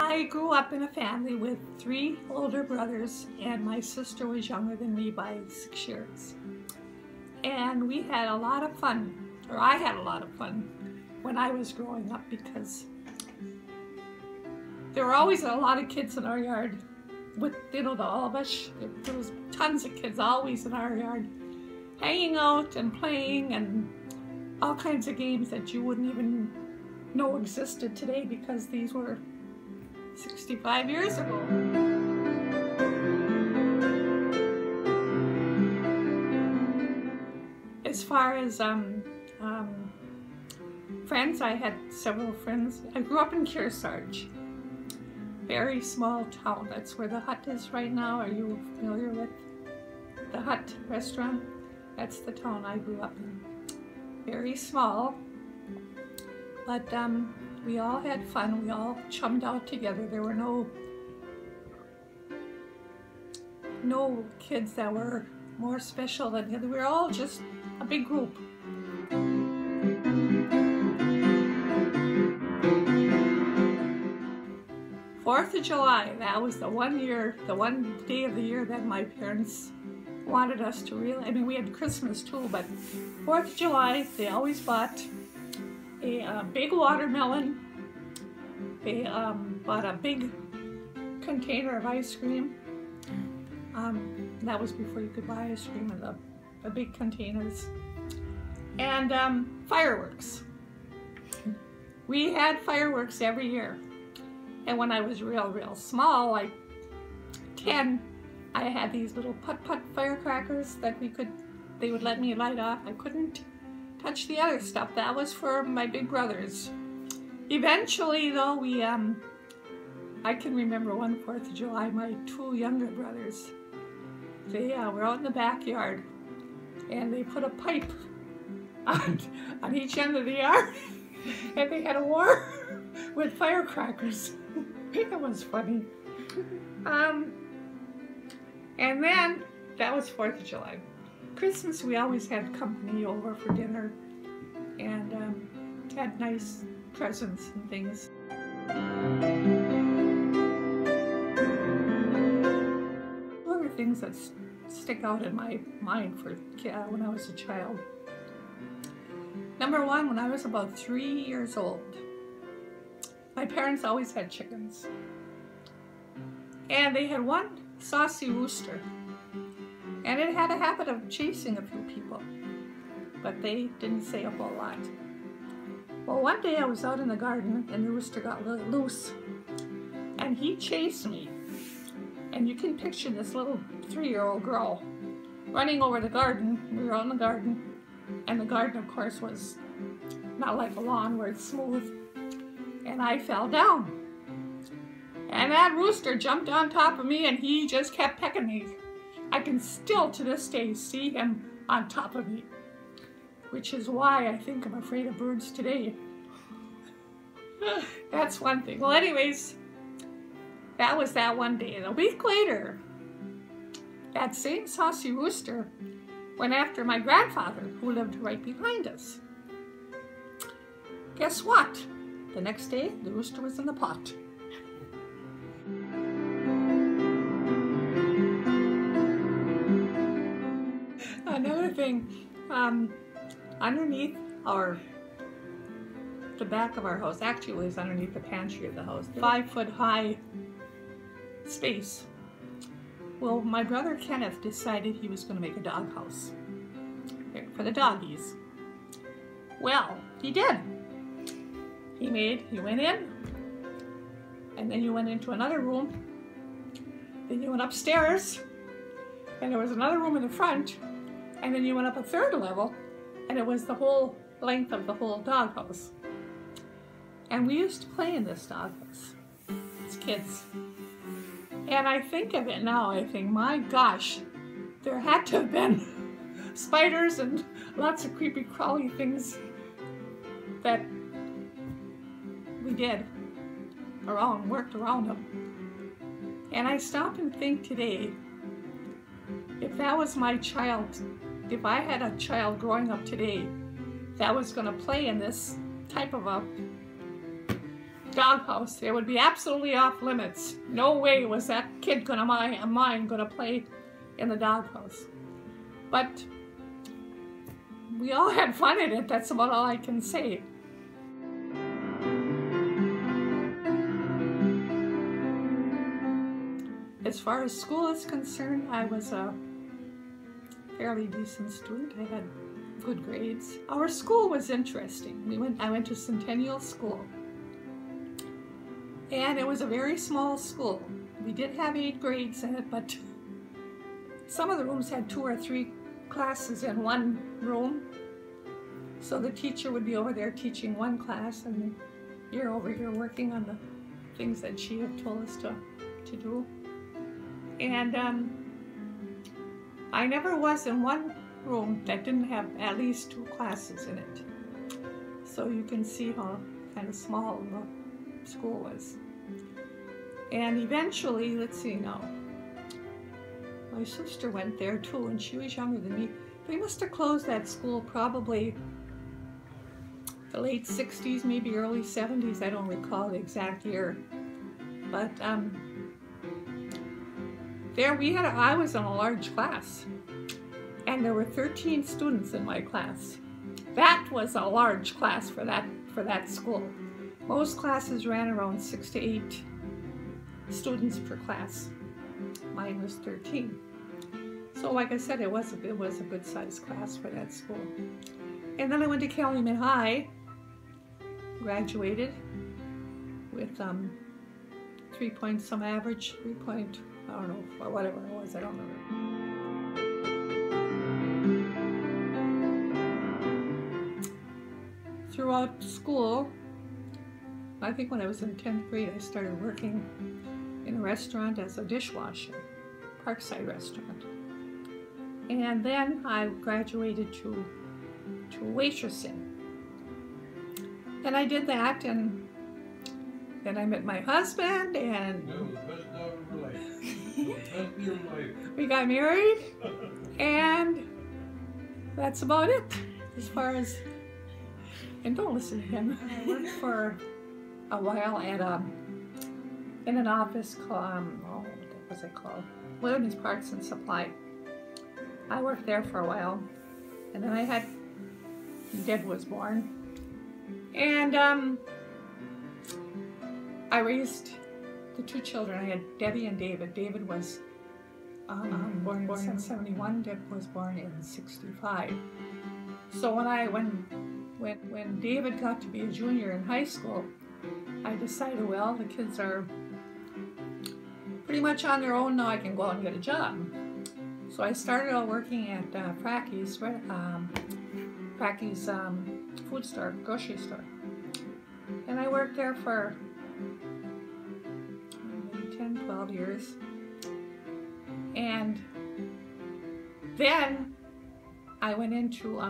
I grew up in a family with 3 older brothers, and my sister was younger than me by 6 years. And we had a lot of fun, or I had a lot of fun when I was growing up, because there were always a lot of kids in our yard with, you know, all of us. There was tons of kids always in our yard hanging out and playing, and all kinds of games that you wouldn't even know existed today, because these were 65 years ago. As far as friends, I had several friends. I grew up in Kearsarge, very small town. That's where the Hut is right now. Are you familiar with the Hut restaurant? That's the town I grew up in. Very small, but we all had fun. We all chummed out together. There were no kids that were more special than the other. We were all just a big group. 4th of July, that was the one day of the year that my parents wanted us to really, I mean, we had Christmas too, but 4th of July, they always bought a big watermelon. They bought a big container of ice cream. That was before you could buy ice cream in the big containers. And fireworks. We had fireworks every year. And when I was real small, like 10, I had these little putt-putt firecrackers that they would let me light off. I couldn't touch the other stuff. That was for my big brothers. Eventually, though, I can remember one 4th of July, my 2 younger brothers, they were out in the backyard, and they put a pipe on each end of the yard, and they had a war with firecrackers. It was funny. And then, that was 4th of July. Christmas, we always had company over for dinner, and had nice presents and things. One of the things that stick out in my mind for when I was a child. Number 1, when I was about 3 years old, my parents always had chickens. And they had one saucy rooster. And it had a habit of chasing a few people. But they didn't say a whole lot. Well, one day I was out in the garden and the rooster got loose. And he chased me. And you can picture this little 3-year-old girl running over the garden. We were out in the garden. And the garden, of course, was not like a lawn where it's smooth. And I fell down. And that rooster jumped on top of me, and he just kept pecking me. I can still, to this day, see him on top of me, which is why I think I'm afraid of birds today. That's one thing. Well, anyways, that was that one day. And a week later, that same saucy rooster went after my grandfather, who lived right behind us. Guess what? The next day, the rooster was in the pot. Another thing, underneath the back of our house, actually it was underneath the pantry of the house, 5-foot high space. Well, my brother Kenneth decided he was going to make a dog house for the doggies. Well, he did. You went in, and then you went into another room, then you went upstairs, and there was another room in the front, and then you went up a 3rd level, and it was the whole length of the whole doghouse. And we used to play in this doghouse as kids. And I think of it now, I think, my gosh, there had to have been spiders and lots of creepy crawly things that we did worked around them. And I stop and think today, if that was my child, if I had a child growing up today that was going to play in this type of a doghouse. It would be absolutely off limits. No way was that kid of mine gonna play in the doghouse. But we all had fun in it. That's about all I can say. As far as school is concerned, I was a fairly decent student. I had good grades. Our school was interesting. I went to Centennial School, and it was a very small school. We did have 8 grades in it, but some of the rooms had 2 or 3 classes in one room. So the teacher would be over there teaching one class, and you're over here working on the things that she had told us to do. And I never was in one room that didn't have at least 2 classes in it. So you can see how kind of small the school was. And eventually, let's see now, my sister went there too, and she was younger than me. They must have closed that school probably the late 60s, maybe early 70s. I don't recall the exact year. But I was in a large class, and there were 13 students in my class. That was a large class for that school. Most classes ran around 6 to 8 students per class. Mine was 13. So like I said, it was a good sized class for that school. And then I went to Calumet High, graduated with 3 point some average, 3 point, I don't know, or whatever it was, I don't remember. Throughout school, I think when I was in 10th grade, I started working in a restaurant as a dishwasher, Parkside restaurant. And then I graduated to waitressing. And I did that, and then I met my husband, and we got married, and that's about it as far as, and don't listen to him. I worked for a while at in an office called, what was it called? Women's Parts and Supply. I worked there for a while, and then Deb was born, and I raised the 2 children. I had Debbie and David. David was born in 71. Deb was born in 65. So when David got to be a junior in high school, I decided, well, the kids are pretty much on their own now. I can go out and get a job. So I started out working at Fracky's food store, grocery store. And I worked there for maybe 10, 12 years. And then I went into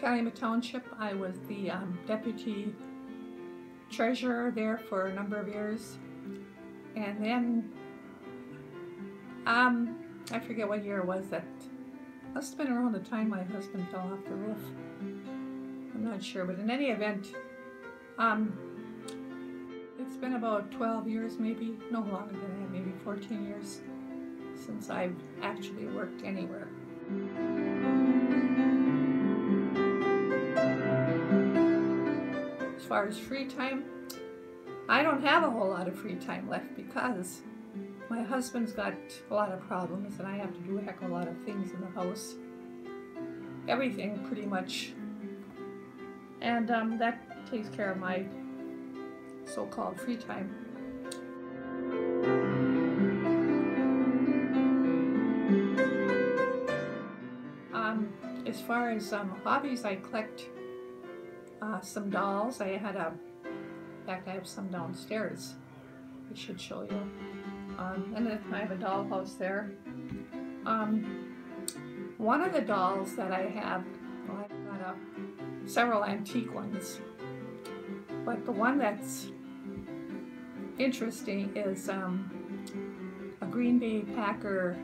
Calumet Township. I was the deputy treasurer there for a number of years. And then I forget what year it was. That must have been around the time my husband fell off the roof. I'm not sure, but in any event, it's been about 12 years, maybe, no longer than that, maybe 14 years since I've actually worked anywhere. As far as free time, I don't have a whole lot of free time left because my husband's got a lot of problems, and I have to do a heck of a lot of things in the house. Everything, pretty much. And that takes care of my so-called free time. As far as hobbies, I collect some dolls. In fact, I have some downstairs. I should show you. And then I have a dollhouse there. One of the dolls that I have, well, I've got several antique ones, but the one that's interesting is a Green Bay Packer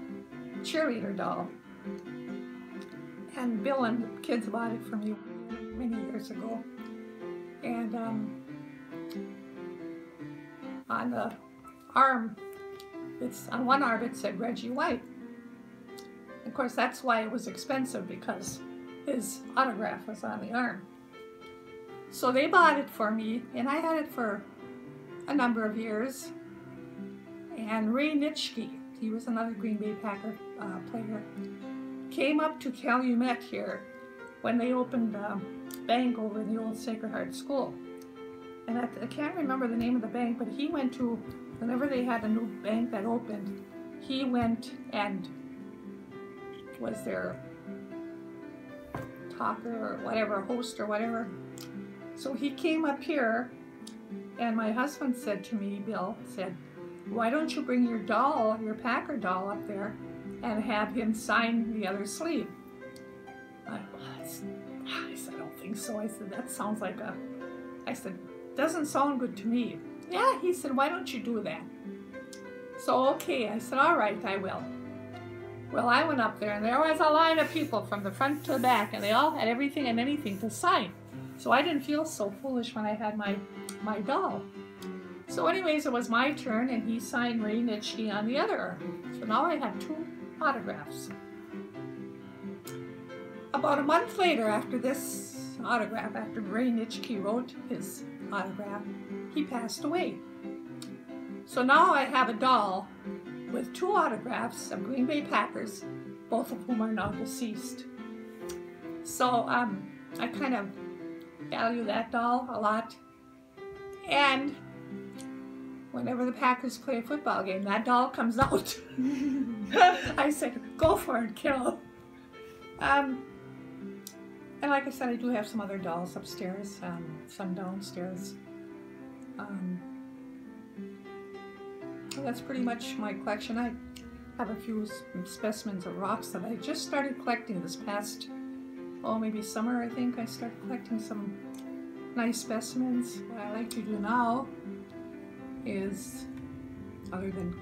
cheerleader doll. And Bill and the kids bought it for me many years ago. And on the arm, on one arm it said Reggie White. Of course, that's why it was expensive, because his autograph was on the arm. So they bought it for me, and I had it for a number of years. And Ray Nitschke, he was another Green Bay Packer player, came up to Calumet here when they opened a bank over in the old Sacred Heart School. And I can't remember the name of the bank, but he went to, whenever they had a new bank that opened, he went and was their talker or whatever, host or whatever. So he came up here, and my husband said to me, Bill, said, why don't you bring your doll, your Packer doll up there and have him sign the other sleeve? I said, I don't think so. I said, that sounds like a, I said, doesn't sound good to me. Yeah, he said, why don't you do that? So, okay, I said, all right, I will. Well, I went up there, and there was a line of people from the front to the back, and they all had everything and anything to sign. So I didn't feel so foolish when I had my doll. So anyways, it was my turn, and he signed Ray Nitschke on the other arm. So now I had 2 autographs. About a month later, after this autograph, after Ray Nitschke wrote his autograph, he passed away. So now I have a doll with 2 autographs of Green Bay Packers, both of whom are now deceased. So I kind of value that doll a lot. And whenever the Packers play a football game, that doll comes out. I said, go for it, kiddo. And like I said, I do have some other dolls upstairs, some downstairs. That's pretty much my collection. I have a few specimens of rocks that I just started collecting this past, maybe summer, I think. I started collecting some nice specimens. What I like to do now is, other than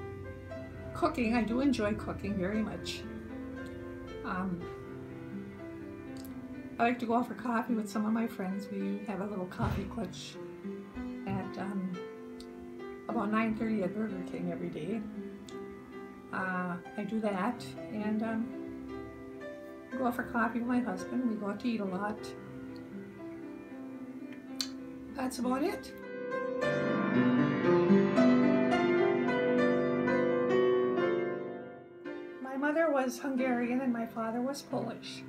cooking, I do enjoy cooking very much. I like to go out for coffee with some of my friends. We have a little coffee clutch at about 9:30 at Burger King every day. I do that, and go out for coffee with my husband. We go out to eat a lot. That's about it. My mother was Hungarian and my father was Polish,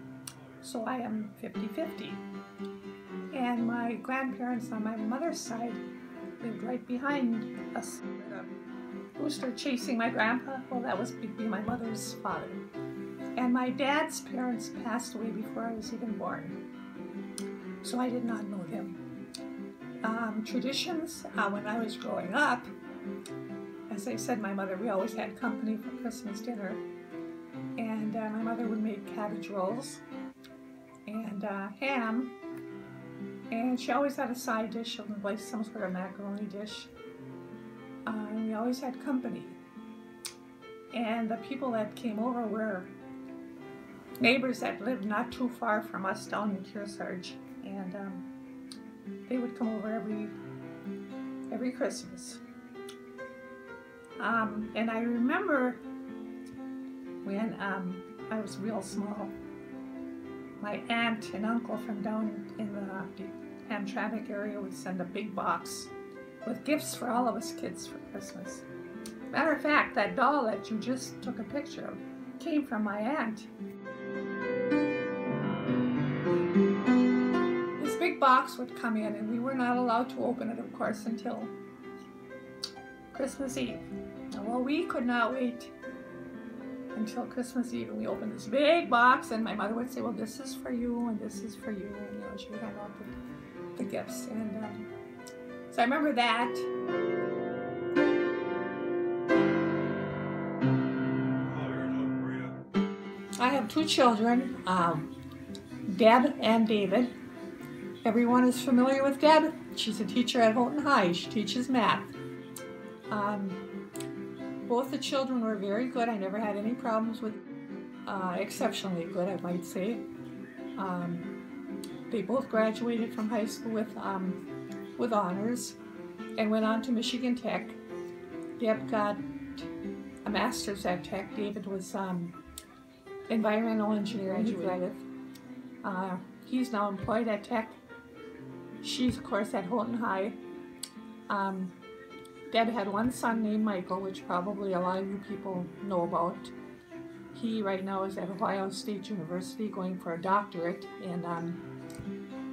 so I am 50-50. And my grandparents on my mother's side lived right behind us. The rooster chasing my grandpa, well, that was my mother's father. And my dad's parents passed away before I was even born, so I did not know them. Traditions, when I was growing up, as I said, my mother, we always had company for Christmas dinner, and my mother would make cabbage rolls and ham, and she always had a side dish, like some sort of macaroni dish. And we always had company, and the people that came over were neighbors that lived not too far from us down in Kearsarge, and they would come over every Christmas. And I remember when I was real small, my aunt and uncle from down in the Hamtramck area would send a big box with gifts for all of us kids for Christmas. Matter of fact, that doll that you just took a picture of came from my aunt. This big box would come in, and we were not allowed to open it, of course, until Christmas Eve. Well, we could not wait until Christmas Eve, and we opened this big box, and my mother would say, well, this is for you, and this is for you, and she would hand out the gifts. And so I remember that. I have 2 children, Deb and David. Everyone is familiar with Deb. She's a teacher at Houghton High. She teaches math. Both the children were very good. I never had any problems with, exceptionally good, I might say. They both graduated from high school with with honors and went on to Michigan Tech. Deb got a master's at Tech. David was environmental engineering. He's now employed at Tech. She's, of course, at Houghton High. Deb had one son named Michael, which probably a lot of you people know about. He right now is at Ohio State University going for a doctorate in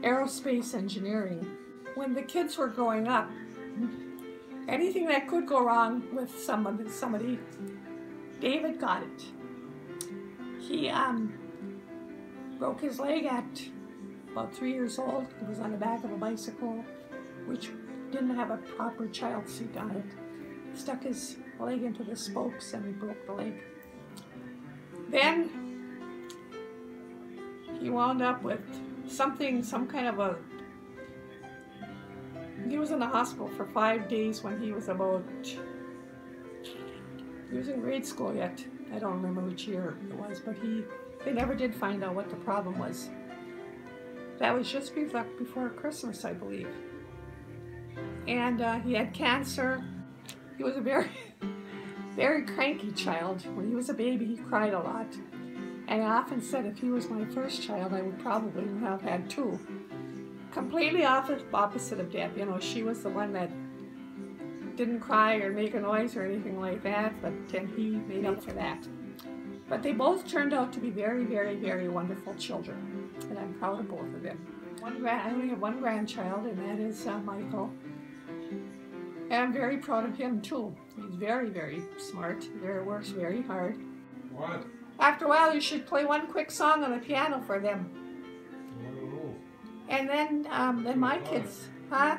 aerospace engineering. When the kids were growing up, anything that could go wrong with somebody, David got it. He broke his leg at about 3 years old. He was on the back of a bicycle, which didn't have a proper child seat on it. Stuck his leg into the spokes and he broke the leg. Then he wound up with some kind of a, he was in the hospital for 5 days when he was in grade school yet. I don't remember which year it was, but they never did find out what the problem was. That was just before Christmas, I believe. And he had cancer. He was a very, very cranky child. When he was a baby, he cried a lot. And I often said if he was my first child, I would probably have had 2. Completely opposite of Deb. You know, she was the one that didn't cry or make a noise or anything like that, but then he made up for that. But they both turned out to be very, very, very wonderful children, and I'm proud of both of them. I only have one grandchild, and that is Michael. And I'm very proud of him too. He's very, very smart. He works very hard. What? After a while, you should play one quick song on the piano for them. And then my kids, huh?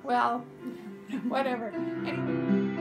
Well, whatever. Anyway.